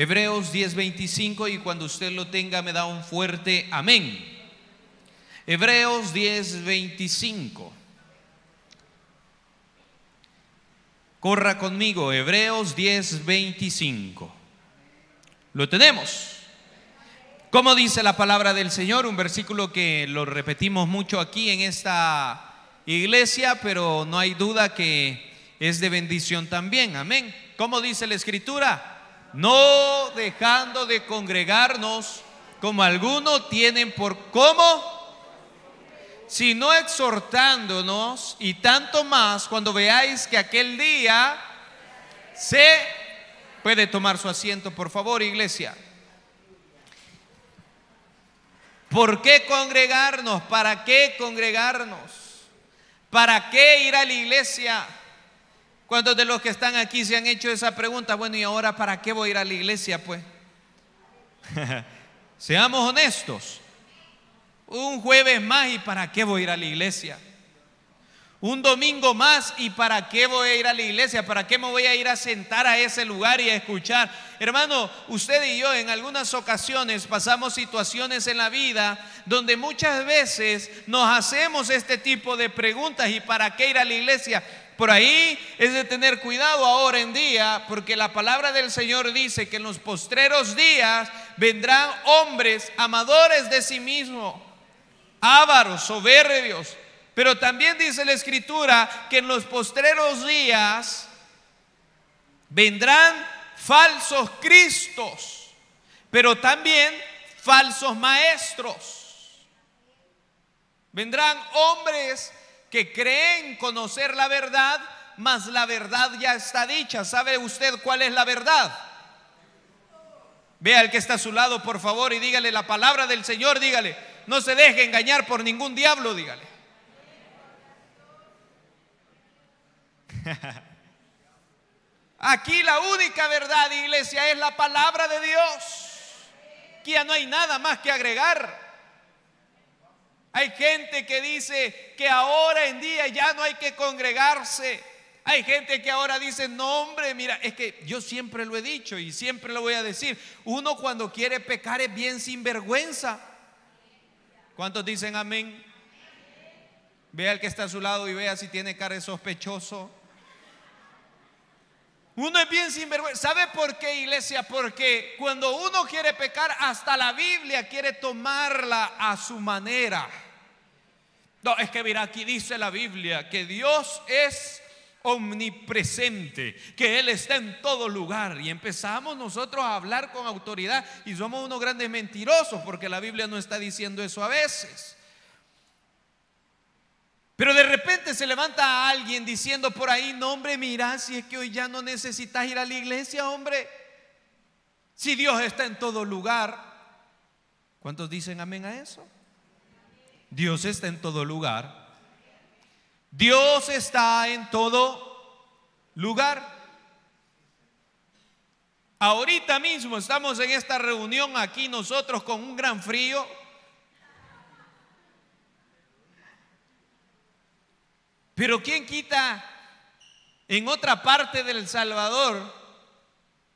Hebreos 10:25, y cuando usted lo tenga me da un fuerte amén. Hebreos 10:25. Corra conmigo, Hebreos 10:25. ¿Lo tenemos? ¿Cómo dice la palabra del Señor? Un versículo que lo repetimos mucho aquí en esta iglesia, pero no hay duda que es de bendición también. Amén. ¿Cómo dice la Escritura? No dejando de congregarnos como algunos tienen por cómo, sino exhortándonos, y tanto más cuando veáis que aquel día se puede tomar su asiento, por favor, iglesia. ¿Por qué congregarnos? ¿Para qué congregarnos? ¿Para qué ir a la iglesia? ¿Cuántos de los que están aquí se han hecho esa pregunta? Bueno, ¿y ahora para qué voy a ir a la iglesia, pues? Seamos honestos. Un jueves más, ¿y para qué voy a ir a la iglesia? Un domingo más, ¿y para qué voy a ir a la iglesia? ¿Para qué me voy a ir a sentar a ese lugar y a escuchar? Hermano, usted y yo en algunas ocasiones pasamos situaciones en la vida donde muchas veces nos hacemos este tipo de preguntas: ¿y para qué ir a la iglesia? Por ahí es de tener cuidado ahora en día, porque la palabra del Señor dice que en los postreros días vendrán hombres amadores de sí mismos, ávaros, soberbios. Pero también dice la Escritura que en los postreros días vendrán falsos cristos, pero también falsos maestros. Vendrán hombres que creen conocer la verdad, mas la verdad ya está dicha. ¿Sabe usted cuál es la verdad? Vea al que está a su lado, por favor, y dígale la palabra del Señor. Dígale: no se deje engañar por ningún diablo. Dígale. Aquí la única verdad, iglesia, es la palabra de Dios. Aquí ya no hay nada más que agregar. Hay gente que dice que ahora en día ya no hay que congregarse. Hay gente que ahora dice: no, hombre, mira, es que yo siempre lo he dicho y siempre lo voy a decir. Uno cuando quiere pecar es bien sinvergüenza. ¿Cuántos dicen amén? Vea al que está a su lado y vea si tiene cara de sospechoso. Uno es bien sinvergüenza. ¿Sabe por qué, iglesia? Porque cuando uno quiere pecar, hasta la Biblia quiere tomarla a su manera. No, es que mira, aquí dice la Biblia que Dios es omnipresente, que Él está en todo lugar. Y empezamos nosotros a hablar con autoridad y somos unos grandes mentirosos, porque la Biblia no está diciendo eso a veces. Pero de repente se levanta alguien diciendo por ahí: no, hombre, mira, si es que hoy ya no necesitas ir a la iglesia, hombre, si Dios está en todo lugar. ¿Cuántos dicen amén a eso? Dios está en todo lugar. Dios está en todo lugar. Ahorita mismo estamos en esta reunión aquí nosotros con un gran frío. Pero ¿quién quita? En otra parte del Salvador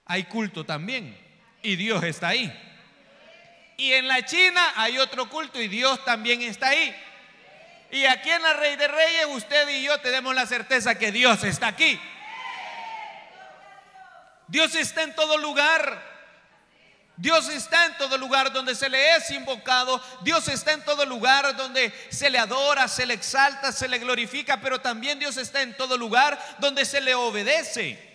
hay culto también y Dios está ahí. Y en la China hay otro culto y Dios también está ahí. Y aquí en la Rey de Reyes usted y yo tenemos la certeza que Dios está aquí. Dios está en todo lugar. Dios está en todo lugar donde se le es invocado. Dios está en todo lugar donde se le adora, se le exalta, se le glorifica. Pero también Dios está en todo lugar donde se le obedece.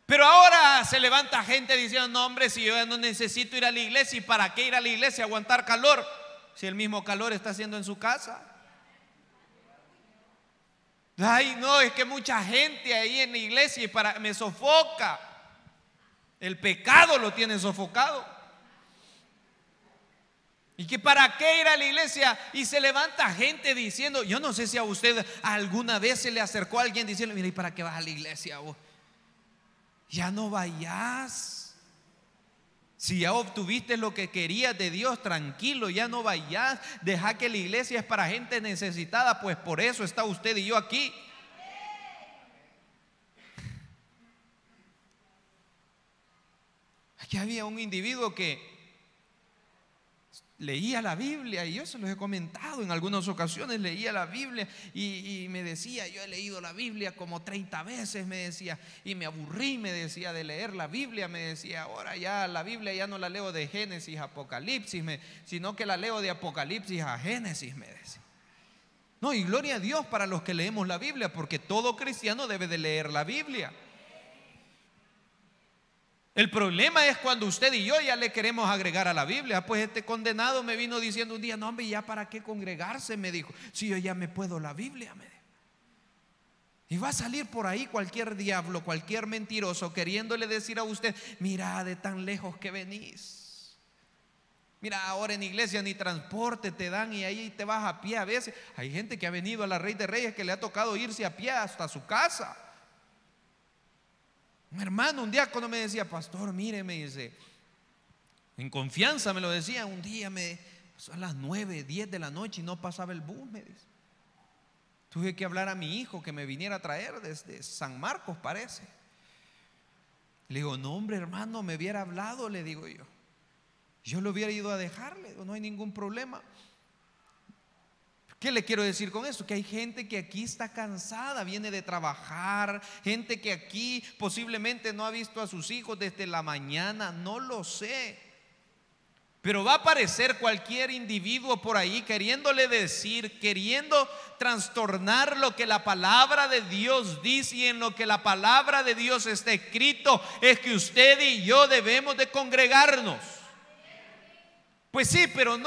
Pero ahora se levanta gente diciendo: no, hombre, si yo ya no necesito ir a la iglesia, ¿y para qué ir a la iglesia? Aguantar calor, si el mismo calor está haciendo en su casa. Ay, no, es que mucha gente ahí en la iglesia y me sofoca. El pecado lo tiene sofocado. ¿Y que para qué ir a la iglesia? Y se levanta gente diciendo: yo no sé si a usted alguna vez se le acercó a alguien diciendo: mira, ¿y para qué vas a la iglesia vos? Ya no vayas. Si ya obtuviste lo que querías de Dios, tranquilo, ya no vayas. Deja que la iglesia es para gente necesitada. Pues por eso está usted y yo aquí. Aquí había un individuo que leía la Biblia, y yo se los he comentado en algunas ocasiones, leía la Biblia y me decía: yo he leído la Biblia como 30 veces, me decía, y me aburrí, me decía, de leer la Biblia, me decía, ahora ya la Biblia ya no la leo de Génesis a Apocalipsis, sino que la leo de Apocalipsis a Génesis, me decía. No, y gloria a Dios para los que leemos la Biblia, porque todo cristiano debe de leer la Biblia. El problema es cuando usted y yo ya le queremos agregar a la Biblia. Pues este condenado me vino diciendo un día: no, hombre, ¿ya para qué congregarse?, me dijo, si yo ya me puedo la Biblia, me dijo. Y va a salir por ahí cualquier diablo, cualquier mentiroso, queriéndole decir a usted: mira, de tan lejos que venís, mira, ahora en iglesia ni transporte te dan y ahí te vas a pie a veces. Hay gente que ha venido a la Rey de Reyes que le ha tocado irse a pie hasta su casa. Un hermano, un diácono me decía: pastor, mire, me dice, en confianza me lo decía, un día a las 9, 10 de la noche y no pasaba el bus, me dice. Tuve que hablar a mi hijo que me viniera a traer desde San Marcos, parece. Le digo: no, hombre, hermano, me hubiera hablado, le digo yo lo hubiera ido a dejarle, no hay ningún problema. ¿Qué le quiero decir con esto? Que hay gente que aquí está cansada, viene de trabajar, gente que aquí posiblemente no ha visto a sus hijos desde la mañana, no lo sé. Pero va a aparecer cualquier individuo por ahí queriéndole decir, queriendo trastornar lo que la palabra de Dios dice, y en lo que la palabra de Dios está escrito es que usted y yo debemos de congregarnos. Pues sí, pero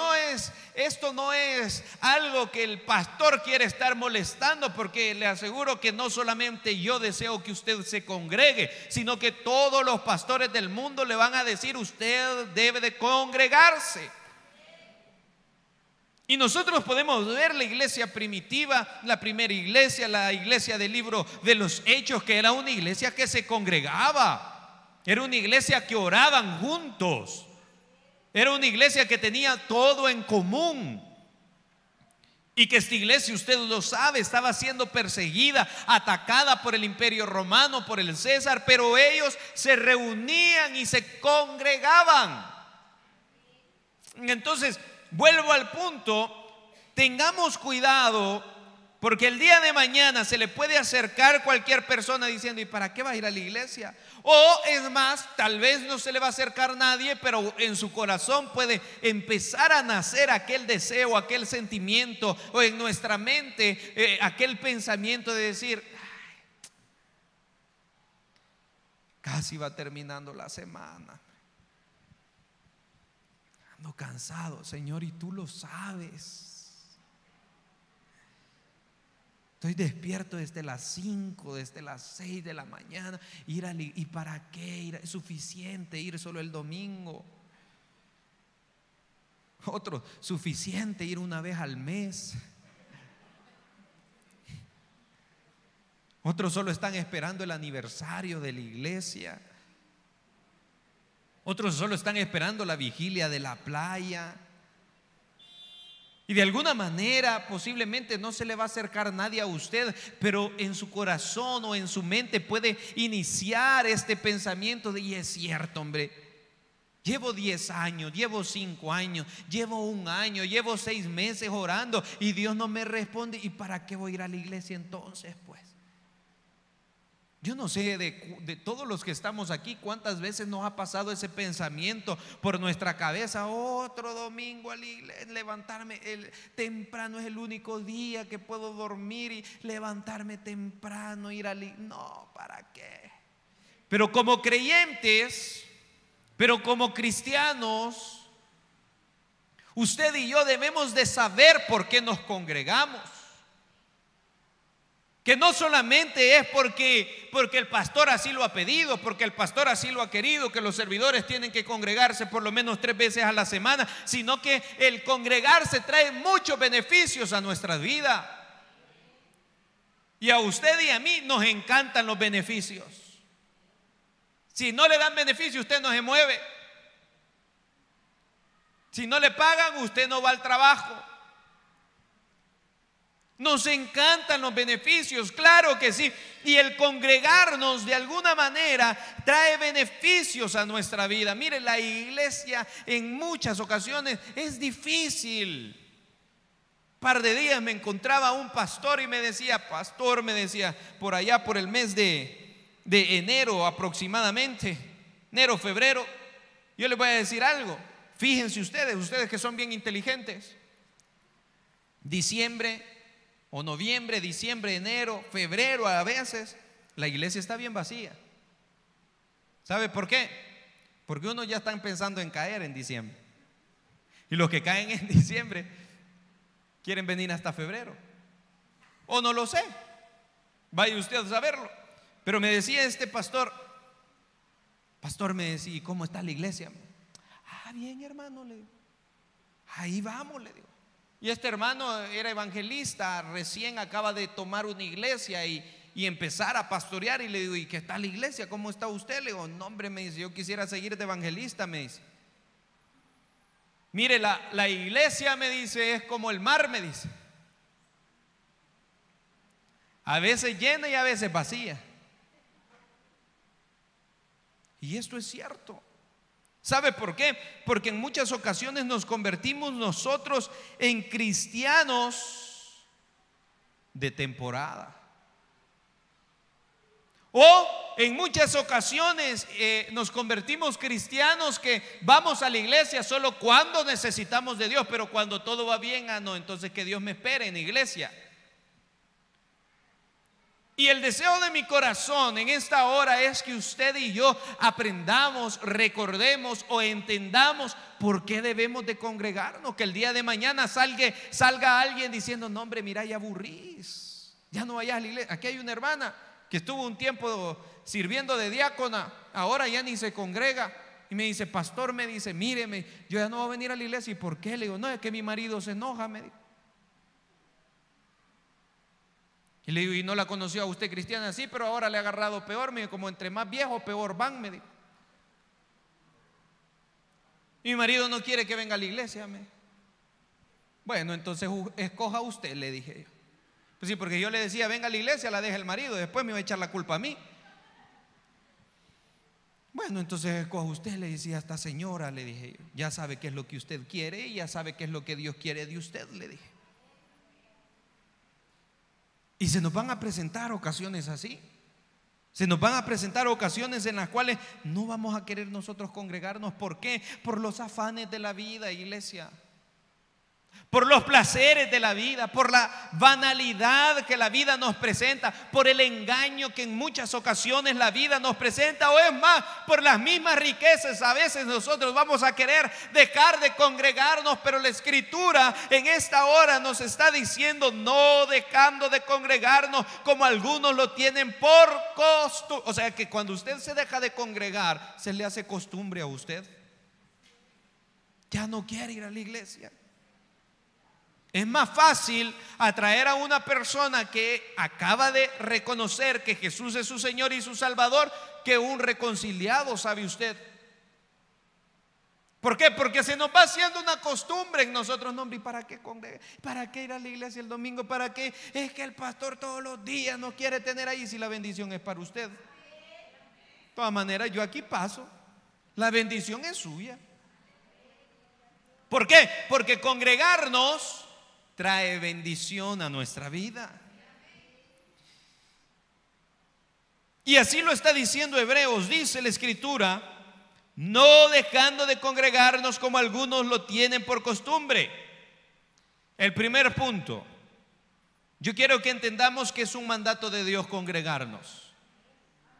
esto no es algo que el pastor quiere estar molestando, porque le aseguro que no solamente yo deseo que usted se congregue, sino que todos los pastores del mundo le van a decir: usted debe de congregarse. Y nosotros podemos ver la iglesia primitiva, la primera iglesia, la iglesia del libro de los Hechos, que era una iglesia que se congregaba, era una iglesia que oraban juntos. Era una iglesia que tenía todo en común. Y que esta iglesia, usted lo sabe, estaba siendo perseguida, atacada por el imperio romano, por el César, pero ellos se reunían y se congregaban. Entonces, vuelvo al punto: tengamos cuidado, porque el día de mañana se le puede acercar cualquier persona diciendo: ¿y para qué va a ir a la iglesia? O es más, tal vez no se le va a acercar nadie, pero en su corazón puede empezar a nacer aquel deseo, aquel sentimiento, o en nuestra mente aquel pensamiento de decir: ay, casi va terminando la semana, ando cansado, Señor, y tú lo sabes. Estoy despierto desde las 5, desde las 6 de la mañana. ¿Y para qué? Es suficiente ir solo el domingo. Otro: suficiente ir una vez al mes. Otros solo están esperando el aniversario de la iglesia. Otros solo están esperando la vigilia de la playa. Y de alguna manera posiblemente no se le va a acercar nadie a usted, pero en su corazón o en su mente puede iniciar este pensamiento de: y es cierto, hombre, llevo 10 años, llevo 5 años, llevo 1 año, llevo 6 meses orando y Dios no me responde. ¿Y para qué voy a ir a la iglesia entonces? Pues yo no sé de todos los que estamos aquí cuántas veces nos ha pasado ese pensamiento por nuestra cabeza: otro domingo a la iglesia, levantarme temprano, es el único día que puedo dormir y levantarme temprano, ir a la iglesia. No, ¿para qué? Pero como creyentes, pero como cristianos, usted y yo debemos de saber por qué nos congregamos. Que no solamente es porque el pastor así lo ha pedido, porque el pastor así lo ha querido, que los servidores tienen que congregarse por lo menos 3 veces a la semana, sino que el congregarse trae muchos beneficios a nuestra vida. Y a usted y a mí nos encantan los beneficios. Si no le dan beneficio, usted no se mueve. Si no le pagan, usted no va al trabajo. Nos encantan los beneficios, claro que sí. Y el congregarnos de alguna manera trae beneficios a nuestra vida. Mire, la iglesia en muchas ocasiones es difícil. Un par de días me encontraba un pastor y me decía, pastor, me decía, por allá por el mes de enero aproximadamente, enero, febrero, yo les voy a decir algo. Fíjense ustedes que son bien inteligentes. Diciembre o noviembre, diciembre, enero, febrero, a veces la iglesia está bien vacía. ¿Sabe por qué? Porque unos ya están pensando en caer en diciembre. Y los que caen en diciembre quieren venir hasta febrero. O no lo sé. Vaya usted a saberlo. Pero me decía este pastor, me decía, ¿y cómo está la iglesia? Ah, bien, hermano, le digo. Ahí vamos, le digo. Y este hermano era evangelista, recién acaba de tomar una iglesia y empezar a pastorear. Y le digo, ¿y qué tal la iglesia? ¿Cómo está usted? Le digo, no, hombre, me dice, yo quisiera seguir de evangelista, me dice. Mire, la iglesia, me dice, es como el mar, me dice. A veces llena y a veces vacía. Y esto es cierto. ¿Sabe por qué? Porque en muchas ocasiones nos convertimos nosotros en cristianos de temporada. O en muchas ocasiones nos convertimos cristianos que vamos a la iglesia solo cuando necesitamos de Dios, pero cuando todo va bien, no, entonces que Dios me espere en la iglesia. Y el deseo de mi corazón en esta hora es que usted y yo aprendamos, recordemos o entendamos por qué debemos de congregarnos. Que el día de mañana salga alguien diciendo, no, hombre, mira, ya aburrís, ya no vayas a la iglesia. Aquí hay una hermana que estuvo un tiempo sirviendo de diácona, ahora ya ni se congrega. Y me dice, pastor, me dice, míreme, yo ya no voy a venir a la iglesia. ¿Y por qué? Le digo, no, es que mi marido se enoja, me dijo. Y le digo, ¿y no la conoció a usted cristiana? Sí, pero ahora le ha agarrado peor. Me dijo, como entre más viejo, peor van, me dijo. Mi marido no quiere que venga a la iglesia, me dijo. Bueno, entonces escoja usted, le dije yo. Pues sí, porque yo le decía, venga a la iglesia, la deja el marido, después me va a echar la culpa a mí. Bueno, entonces escoja usted, le decía, esta señora, le dije yo. Ya sabe qué es lo que usted quiere y ya sabe qué es lo que Dios quiere de usted, le dije. Y se nos van a presentar ocasiones así. Se nos van a presentar ocasiones en las cuales no vamos a querer nosotros congregarnos. ¿Por qué? Por los afanes de la vida, iglesia. Por los placeres de la vida, por la banalidad que la vida nos presenta, por el engaño que en muchas ocasiones la vida nos presenta, o es más, por las mismas riquezas. A veces nosotros vamos a querer dejar de congregarnos, pero la Escritura en esta hora nos está diciendo, no dejando de congregarnos como algunos lo tienen por costumbre. O sea que cuando usted se deja de congregar, se le hace costumbre a usted. Ya no quiere ir a la iglesia. Es más fácil atraer a una persona que acaba de reconocer que Jesús es su Señor y su Salvador que un reconciliado, ¿sabe usted? ¿Por qué? Porque se nos va haciendo una costumbre en nosotros. No, hombre, ¿para qué congregar? ¿Para qué ir a la iglesia el domingo? ¿Para qué? Es que el pastor todos los días nos quiere tener ahí. Si la bendición es para usted. De todas maneras, yo aquí paso. La bendición es suya. ¿Por qué? Porque congregarnos trae bendición a nuestra vida. Y así lo está diciendo Hebreos. Dice la Escritura, no dejando de congregarnos como algunos lo tienen por costumbre. El primer punto, yo quiero que entendamos que es un mandato de Dios congregarnos.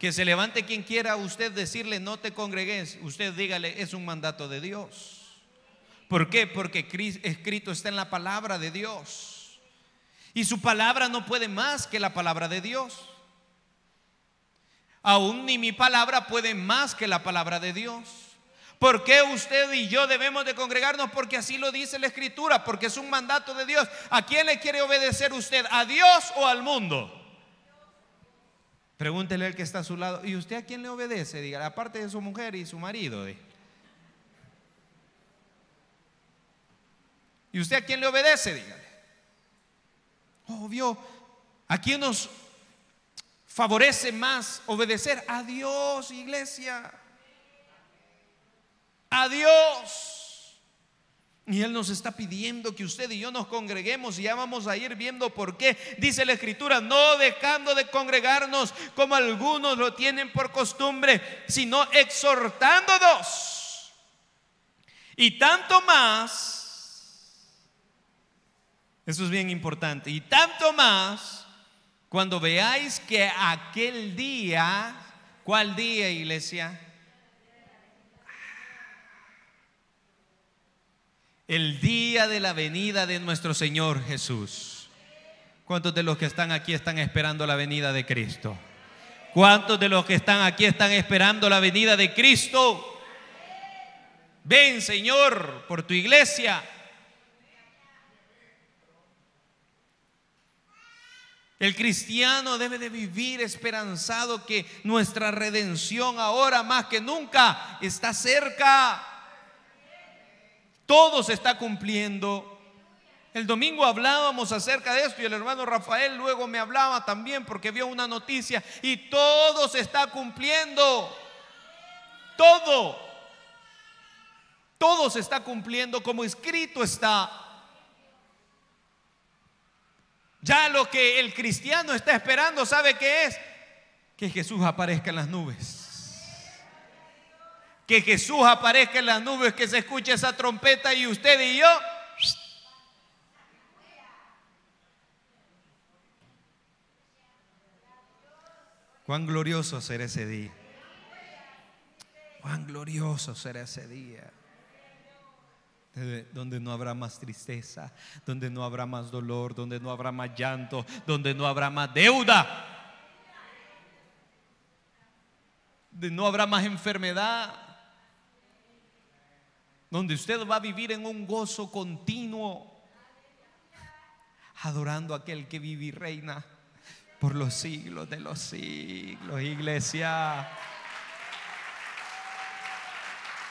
Que se levante quien quiera a usted decirle no te congregues, usted dígale, es un mandato de Dios. ¿Por qué? Porque escrito está en la palabra de Dios. Y su palabra no puede más que la palabra de Dios. Aún ni mi palabra puede más que la palabra de Dios. ¿Por qué usted y yo debemos de congregarnos? Porque así lo dice la Escritura, porque es un mandato de Dios. ¿A quién le quiere obedecer usted? ¿A Dios o al mundo? Pregúntele al que está a su lado. ¿Y usted a quién le obedece? Diga, aparte de su mujer y su marido. ¿Y usted a quién le obedece? Dígale. Obvio, ¿a quién nos favorece más obedecer? A Dios, iglesia. A Dios. Y Él nos está pidiendo que usted y yo nos congreguemos, y ya vamos a ir viendo por qué. Dice la Escritura: no dejando de congregarnos como algunos lo tienen por costumbre, sino exhortándonos. Y tanto más, eso es bien importante, y tanto más cuando veáis que aquel día, ¿cuál día, iglesia? El día de la venida de nuestro Señor Jesús. ¿Cuántos de los que están aquí están esperando la venida de Cristo? ¿Cuántos de los que están aquí están esperando la venida de Cristo? Ven, Señor, por tu iglesia. El cristiano debe de vivir esperanzado que nuestra redención ahora más que nunca está cerca. Todo se está cumpliendo. El domingo hablábamos acerca de esto y el hermano Rafael luego me hablaba también porque vio una noticia, y todo se está cumpliendo. Todo se está cumpliendo como escrito está. Ya lo que el cristiano está esperando, ¿sabe qué es? Que Jesús aparezca en las nubes. Que Jesús aparezca en las nubes, que se escuche esa trompeta y usted y yo. Cuán glorioso será ese día. Cuán glorioso será ese día. Donde no habrá más tristeza, donde no habrá más dolor, donde no habrá más llanto, donde no habrá más deuda, donde no habrá más enfermedad, donde usted va a vivir en un gozo continuo, adorando a aquel que vive y reina por los siglos de los siglos, iglesia.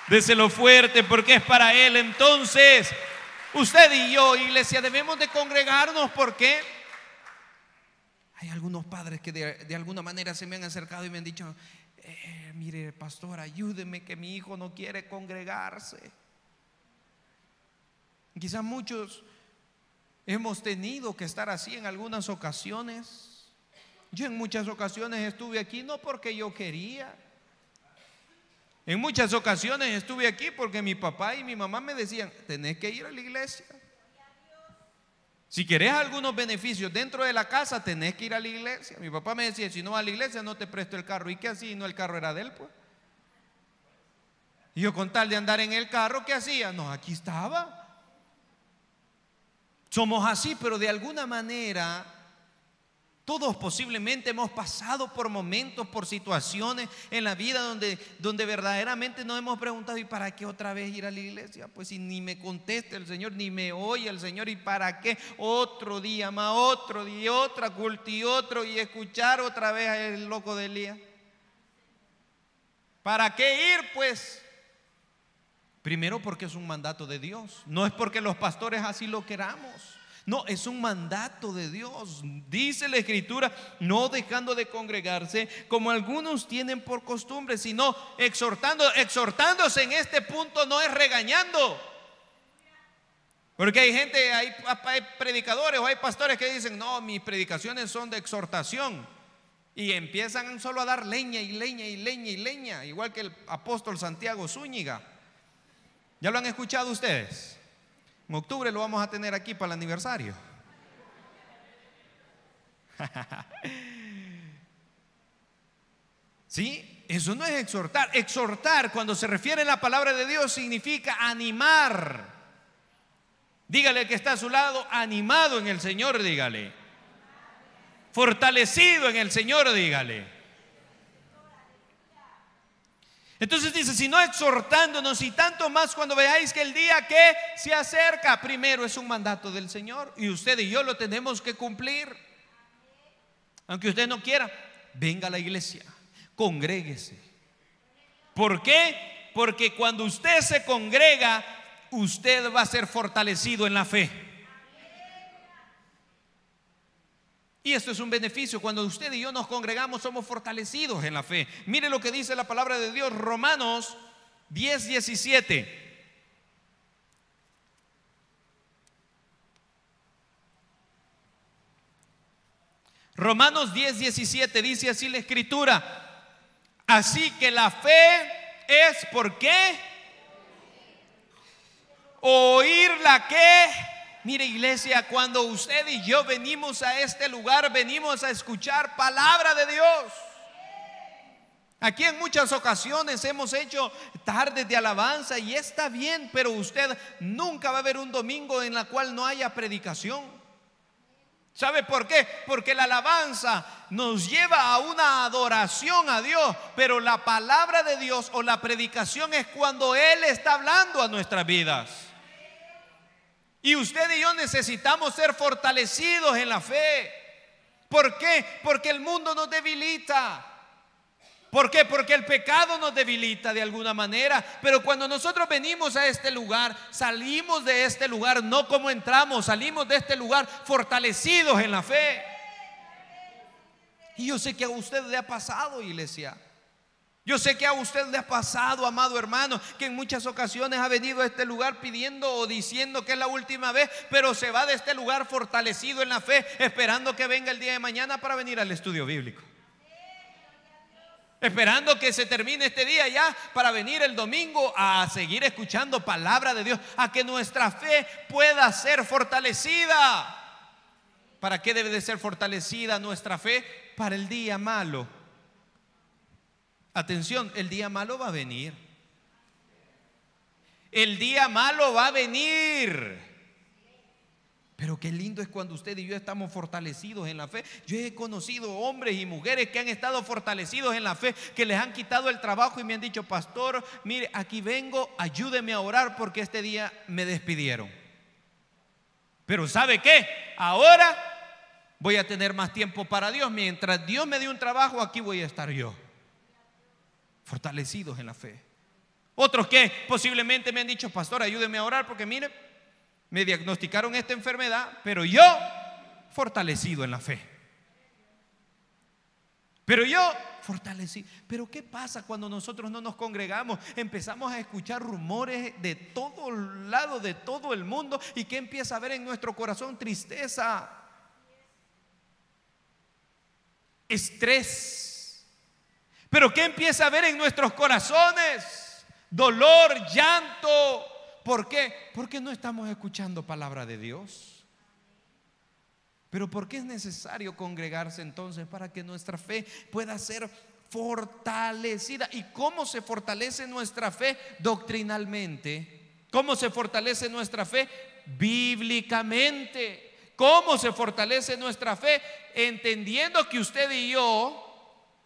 Déselo fuerte porque es para Él. Entonces, usted y yo, iglesia, debemos de congregarnos. Porque hay algunos padres que de alguna manera se me han acercado y me han dicho: mire, pastor, ayúdeme que mi hijo no quiere congregarse. Quizás muchos hemos tenido que estar así en algunas ocasiones. Yo en muchas ocasiones estuve aquí no porque yo quería. En muchas ocasiones estuve aquí porque mi papá y mi mamá me decían: tenés que ir a la iglesia. Si querés algunos beneficios dentro de la casa, tenés que ir a la iglesia. Mi papá me decía: si no vas a la iglesia no te presto el carro. ¿Y qué hacía? No, el carro era de él, pues. Y yo, con tal de andar en el carro, ¿qué hacía? No, aquí estaba. Somos así, pero de alguna manera todos posiblemente hemos pasado por momentos, por situaciones en la vida donde verdaderamente nos hemos preguntado: ¿y para qué otra vez ir a la iglesia? Pues si ni me contesta el Señor, ni me oye el Señor, ¿y para qué otro día más, otro día, otra culto y otro, y escuchar otra vez al loco de Elías? ¿Para qué ir? Pues primero porque es un mandato de Dios. No es porque los pastores así lo queramos. No, es un mandato de Dios. Dice la Escritura: no dejando de congregarse como algunos tienen por costumbre, sino exhortándose. En este punto no es regañando. Porque hay gente, hay predicadores o hay pastores que dicen: no, mis predicaciones son de exhortación. Y empiezan solo a dar leña y leña y leña y leña, igual que el apóstol Santiago Zúñiga. ¿Ya lo han escuchado ustedes? En octubre lo vamos a tener aquí para el aniversario. ¿Sí? Eso no es exhortar. Exhortar, cuando se refiere a la palabra de Dios, significa animar. Dígale al que está a su lado: animado en el Señor, dígale. Fortalecido en el Señor, dígale. Entonces dice: sino exhortándonos, y tanto más cuando veáis que el día que se acerca. Primero, es un mandato del Señor y usted y yo lo tenemos que cumplir. Aunque usted no quiera, venga a la iglesia, congréguese. ¿Por qué? Porque cuando usted se congrega, usted va a ser fortalecido en la fe. Y esto es un beneficio. Cuando usted y yo nos congregamos, somos fortalecidos en la fe. Mire lo que dice la palabra de Dios, Romanos 10:17. Romanos 10:17 dice así la escritura: así que la fe es, ¿por qué? Oír la que. Mire, iglesia, cuando usted y yo venimos a este lugar, venimos a escuchar palabra de Dios. Aquí en muchas ocasiones hemos hecho tardes de alabanza y está bien, pero usted nunca va a ver un domingo en la cual no haya predicación. ¿Sabe por qué? Porque la alabanza nos lleva a una adoración a Dios, pero la palabra de Dios o la predicación es cuando Él está hablando a nuestras vidas. Y usted y yo necesitamos ser fortalecidos en la fe. ¿Por qué? Porque el mundo nos debilita. ¿Por qué? Porque el pecado nos debilita de alguna manera. Pero cuando nosotros venimos a este lugar, salimos de este lugar no como entramos, salimos de este lugar fortalecidos en la fe. Y yo sé que a usted le ha pasado, iglesia. Yo sé que a usted le ha pasado, amado hermano, que en muchas ocasiones ha venido a este lugar pidiendo o diciendo que es la última vez, pero se va de este lugar fortalecido en la fe, esperando que venga el día de mañana para venir al estudio bíblico. Esperando que se termine este día ya para venir el domingo a seguir escuchando palabra de Dios, a que nuestra fe pueda ser fortalecida. ¿Para qué debe de ser fortalecida nuestra fe? Para el día malo. Atención, el día malo va a venir. El día malo va a venir. Pero qué lindo es cuando usted y yo estamos fortalecidos en la fe. Yo he conocido hombres y mujeres que han estado fortalecidos en la fe, que les han quitado el trabajo y me han dicho: pastor, mire, aquí vengo, ayúdeme a orar porque este día me despidieron. Pero ¿sabe qué? Ahora voy a tener más tiempo para Dios. Mientras Dios me dé un trabajo, aquí voy a estar yo. Fortalecidos en la fe. Otros que posiblemente me han dicho: pastor, ayúdeme a orar porque mire, me diagnosticaron esta enfermedad, pero yo fortalecido en la fe. Pero yo fortalecido. Pero ¿qué pasa cuando nosotros no nos congregamos? Empezamos a escuchar rumores de todo lado, de todo el mundo. ¿Y qué empieza a haber en nuestro corazón? Tristeza, estrés. Pero ¿qué empieza a haber en nuestros corazones? Dolor, llanto. ¿Por qué? Porque no estamos escuchando palabra de Dios. Pero ¿por qué es necesario congregarse entonces? Para que nuestra fe pueda ser fortalecida. ¿Y cómo se fortalece nuestra fe? Doctrinalmente. ¿Cómo se fortalece nuestra fe? Bíblicamente. ¿Cómo se fortalece nuestra fe? Entendiendo que usted y yo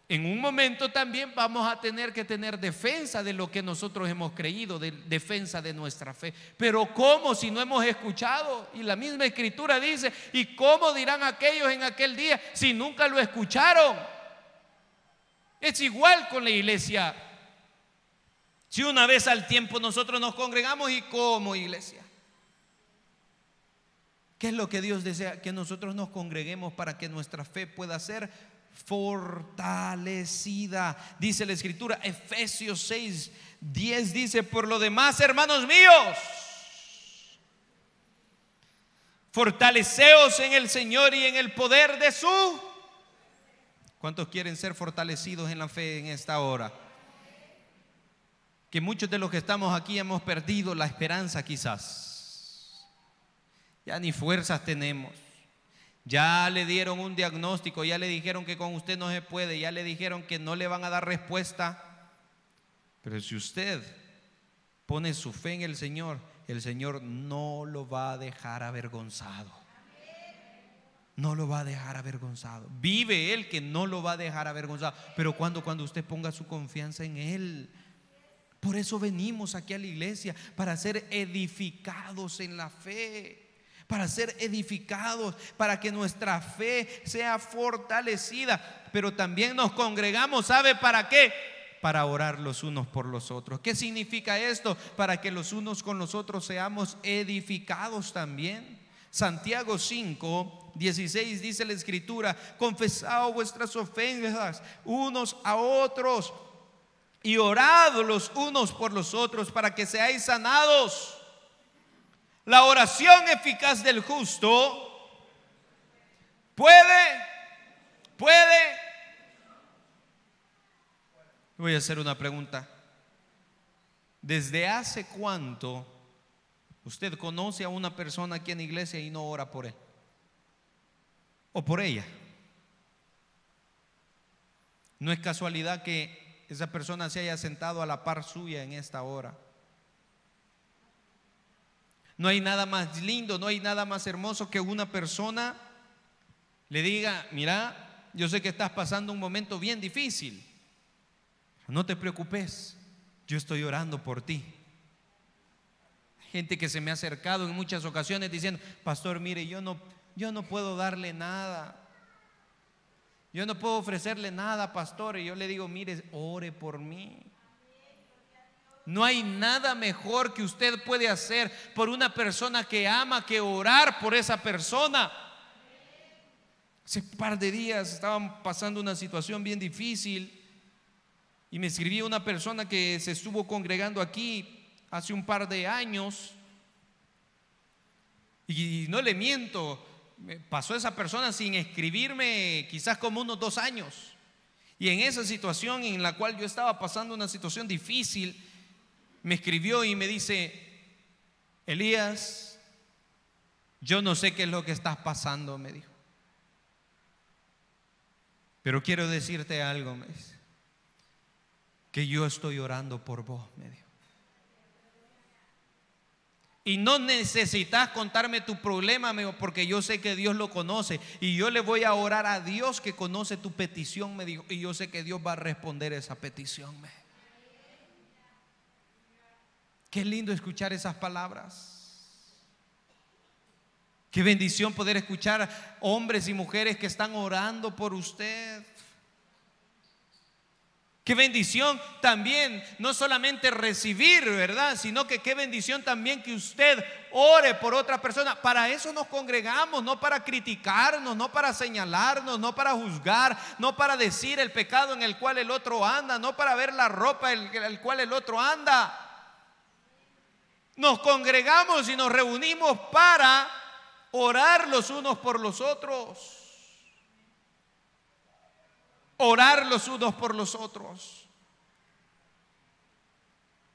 en un momento también vamos a tener que tener defensa de lo que nosotros hemos creído, de defensa de nuestra fe. Pero ¿cómo si no hemos escuchado? Y la misma escritura dice: ¿y cómo dirán aquellos en aquel día si nunca lo escucharon? Es igual con la iglesia. Si una vez al tiempo nosotros nos congregamos, ¿y cómo, iglesia? ¿Qué es lo que Dios desea? Que nosotros nos congreguemos para que nuestra fe pueda ser fortalecida. Dice la escritura, Efesios 6:10 dice: por lo demás, hermanos míos, fortaleceos en el Señor y en el poder de su. ¿Cuántos quieren ser fortalecidos en la fe en esta hora? Que muchos de los que estamos aquí hemos perdido la esperanza quizás. Ya ni fuerzas tenemos. Ya le dieron un diagnóstico, ya le dijeron que con usted no se puede, ya le dijeron que no le van a dar respuesta. Pero si usted pone su fe en el Señor no lo va a dejar avergonzado. No lo va a dejar avergonzado. Vive Él que no lo va a dejar avergonzado. Pero cuando usted ponga su confianza en Él. Por eso venimos aquí a la iglesia, para ser edificados en la fe. Para ser edificados, para que nuestra fe sea fortalecida. Pero también nos congregamos, ¿sabe para qué? Para orar los unos por los otros. ¿Qué significa esto? Para que los unos con los otros seamos edificados también. Santiago 5, 16 dice la Escritura: confesad vuestras ofensas unos a otros y orad los unos por los otros para que seáis sanados. La oración eficaz del justo puede. Voy a hacer una pregunta. ¿Desde hace cuánto usted conoce a una persona aquí en la iglesia y no ora por él o por ella? No es casualidad que esa persona se haya sentado a la par suya en esta hora. No hay nada más lindo, no hay nada más hermoso que una persona le diga: mira, yo sé que estás pasando un momento bien difícil, no te preocupes, yo estoy orando por ti. Gente que se me ha acercado en muchas ocasiones diciendo: pastor, mire, yo no puedo darle nada, yo no puedo ofrecerle nada, pastor. Y yo le digo: mire, ore por mí. No hay nada mejor que usted puede hacer por una persona que ama que orar por esa persona. Hace un par de días estaban pasando una situación bien difícil y me escribía una persona que se estuvo congregando aquí hace un par de años, y no le miento, pasó esa persona sin escribirme quizás como unos 2 años, y en esa situación en la cual yo estaba pasando una situación difícil, me escribió y me dice: Elías, yo no sé qué es lo que estás pasando, me dijo, pero quiero decirte algo, me dice, que yo estoy orando por vos, me dijo. Y no necesitas contarme tu problema, me dijo, porque yo sé que Dios lo conoce y yo le voy a orar a Dios que conoce tu petición, me dijo, y yo sé que Dios va a responder esa petición, me dijo. Qué lindo escuchar esas palabras. Qué bendición poder escuchar hombres y mujeres que están orando por usted. Qué bendición también, no solamente recibir, ¿verdad? Sino que qué bendición también que usted ore por otra persona. Para eso nos congregamos, no para criticarnos, no para señalarnos, no para juzgar, no para decir el pecado en el cual el otro anda, no para ver la ropa en el cual el otro anda. Nos congregamos y nos reunimos para orar los unos por los otros. Orar los unos por los otros.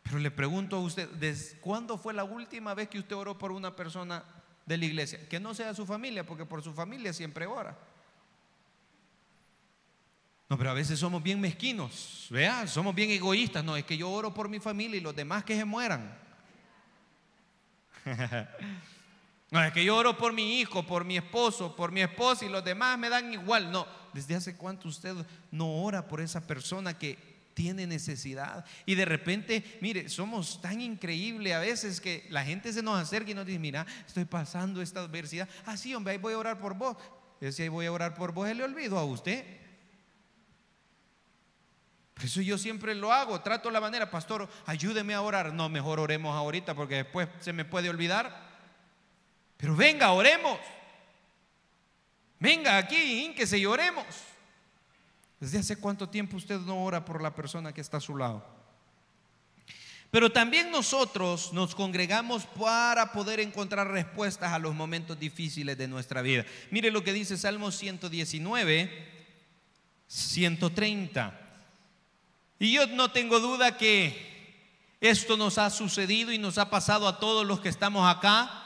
Pero le pregunto a usted, ¿desde cuándo fue la última vez que usted oró por una persona de la iglesia? Que no sea su familia, porque por su familia siempre ora. No, pero a veces somos bien mezquinos, vea, somos bien egoístas. No, es que yo oro por mi familia y los demás que se mueran. No, es que yo oro por mi hijo, por mi esposo, por mi esposa y los demás me dan igual. No, ¿desde hace cuánto usted no ora por esa persona que tiene necesidad? Y de repente, mire, somos tan increíbles a veces que la gente se nos acerca y nos dice: mira, estoy pasando esta adversidad. Ah, sí, hombre, ahí voy a orar por vos. Si ahí voy a orar por vos, se le olvidó a usted. Por eso yo siempre lo hago, trato la manera: pastor, ayúdeme a orar. No, mejor oremos ahorita porque después se me puede olvidar. Pero venga, oremos. Venga aquí, hínquese y oremos. ¿Desde hace cuánto tiempo usted no ora por la persona que está a su lado? Pero también nosotros nos congregamos para poder encontrar respuestas a los momentos difíciles de nuestra vida. Mire lo que dice Salmo 119, 130. Y yo no tengo duda que esto nos ha sucedido y nos ha pasado a todos los que estamos acá,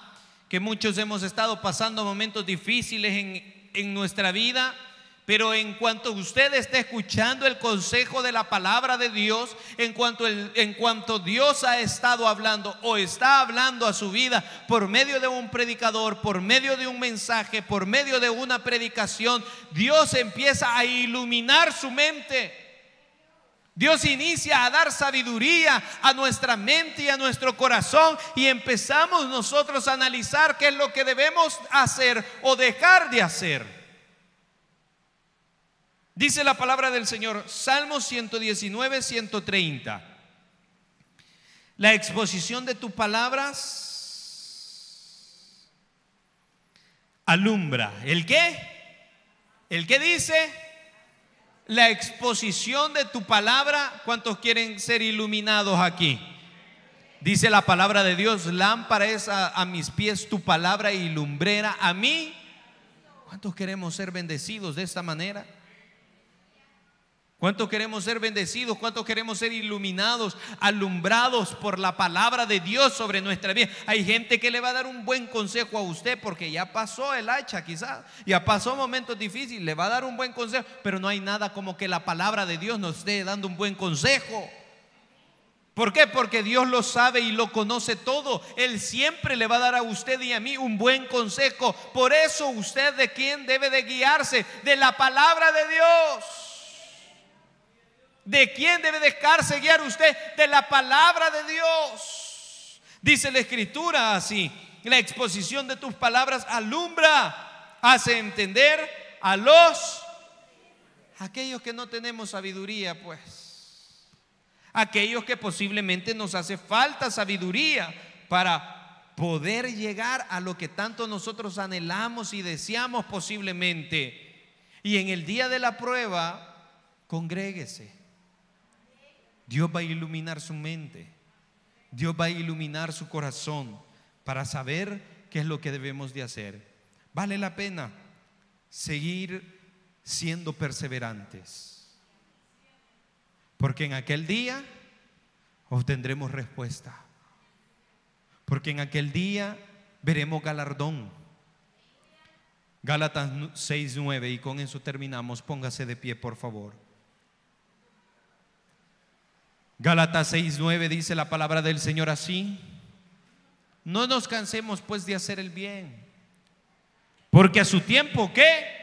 que muchos hemos estado pasando momentos difíciles en nuestra vida. Pero en cuanto usted esté escuchando el consejo de la palabra de Dios, en cuanto Dios ha estado hablando o está hablando a su vida por medio de un predicador, por medio de un mensaje, por medio de una predicación, Dios empieza a iluminar su mente. Dios inicia a dar sabiduría a nuestra mente y a nuestro corazón, y empezamos nosotros a analizar qué es lo que debemos hacer o dejar de hacer. Dice la palabra del Señor, Salmo 119, 130. La exposición de tus palabras alumbra. ¿El qué? ¿El qué dice? La exposición de tu palabra. ¿Cuántos quieren ser iluminados aquí? Dice la palabra de Dios: lámpara es a mis pies tu palabra y lumbrera a mí. ¿Cuántos queremos ser bendecidos de esta manera? ¿Cuántos queremos ser bendecidos? ¿Cuántos queremos ser iluminados, alumbrados por la palabra de Dios sobre nuestra vida? Hay gente que le va a dar un buen consejo a usted porque ya pasó el hacha, quizás ya pasó momentos difíciles, le va a dar un buen consejo, pero no hay nada como que la palabra de Dios nos esté dando un buen consejo. ¿Por qué? Porque Dios lo sabe y lo conoce todo. Él siempre le va a dar a usted y a mí un buen consejo. Por eso usted, ¿de quién debe de guiarse? De la palabra de Dios. ¿De quién debe dejarse guiar usted? De la palabra de Dios. Dice la Escritura así: la exposición de tus palabras alumbra, hace entender a aquellos que no tenemos sabiduría, pues. Aquellos que posiblemente nos hace falta sabiduría para poder llegar a lo que tanto nosotros anhelamos y deseamos posiblemente. Y en el día de la prueba, congréguese. Dios va a iluminar su mente. Dios va a iluminar su corazón para saber qué es lo que debemos de hacer. Vale la pena seguir siendo perseverantes, porque en aquel día obtendremos respuesta, porque en aquel día veremos galardón. Gálatas 6:9, y con eso terminamos. Póngase de pie, por favor. Gálatas 6:9 dice la palabra del Señor así: no nos cansemos pues de hacer el bien, porque a su tiempo, ¿qué?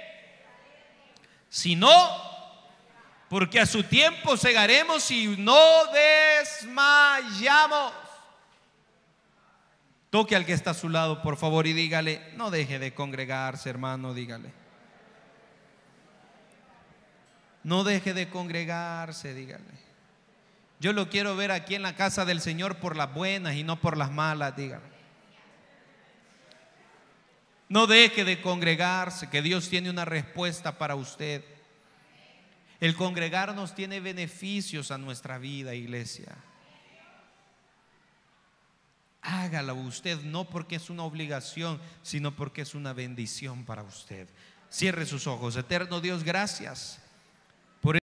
Si no, porque a su tiempo segaremos y no desmayamos. Toque al que está a su lado, por favor, y dígale: no deje de congregarse, hermano. Dígale: no deje de congregarse, dígale. Yo lo quiero ver aquí en la casa del Señor por las buenas y no por las malas, dígale. No deje de congregarse, que Dios tiene una respuesta para usted. El congregarnos tiene beneficios a nuestra vida, iglesia. Hágalo usted, no porque es una obligación, sino porque es una bendición para usted. Cierre sus ojos. Eterno Dios, gracias